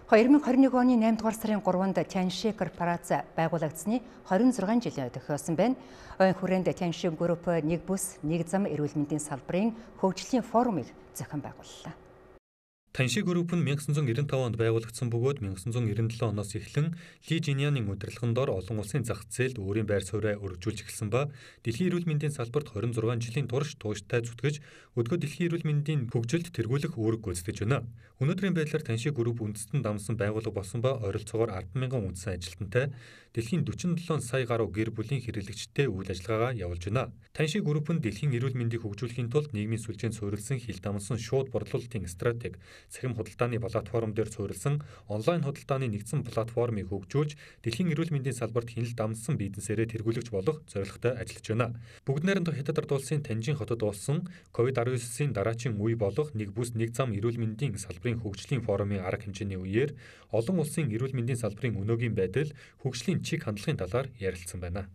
2021 оны 8 дугаар сарын 3-нд Тяньши корпорац байгуулагдсны 26 жилийн тохиолсон байна. Ойн хүрээнд Тяньши групп нэг бүс, нэг зам эрүүл мэндийн салбарын хөгжлийн форумыг зохион байгууллаа. Тяньши групп нь 1995 онд байгуулагдсан бөгөөд 1997 оноос эхлэн Ли Жиньянын удирдлагын дор олон улсын зах зээлд өөрийн байр сууриа өргөжүүлж эхэлсэн ба дэлхийн эрүүл мэндийн салбарт 26 жилийн турш тууштай зүтгэж өдгөө дэлхийн эрүүл мэндийн хөгжилд тэргүүлэх үүрэг гүйцэтгэж байна. Өнөөдрийн байдлаар Тяньши групп үндэстэн дамсан байгууллага болсон ба ойролцоогоор 10,000 үндсэн ажилтнтай дэлхийн 47 сая гаруй гэр бүлийн хэрэглэгчтэй үйл ажиллагаагаа явуулж байна. Тяньши групп нь дэлхийн эрүүл мэндийг хөгжүүлэхийн тулд нийгмийн сүлжээнд суурилсан хил дамсан шууд борлуулалтын стратеги, цахим худалдааны платформ дээр суурилсан онлайн худалдааны нэгдсэн платформыг хөгжүүлж дэлхийн эрүүл мэндийн салбарт хяналт дамсан бизнесээрээ тэргүүлэгч болох зорилготой ажиллаж байна. Бүгд найрамдах Хятад ард улсын Танжин хотод болсон COVID-19-ийн дараачийн үе болох нэг бүс нэг зам эрүүл мэндийн салбарын хөгжлийн форумын арга хэмжээний үеэр олон улсын эрүүл мэндийн салбарын өнөөгийн байдал, хөгжлийн чиг хандлагын талаар ярилцсан байна.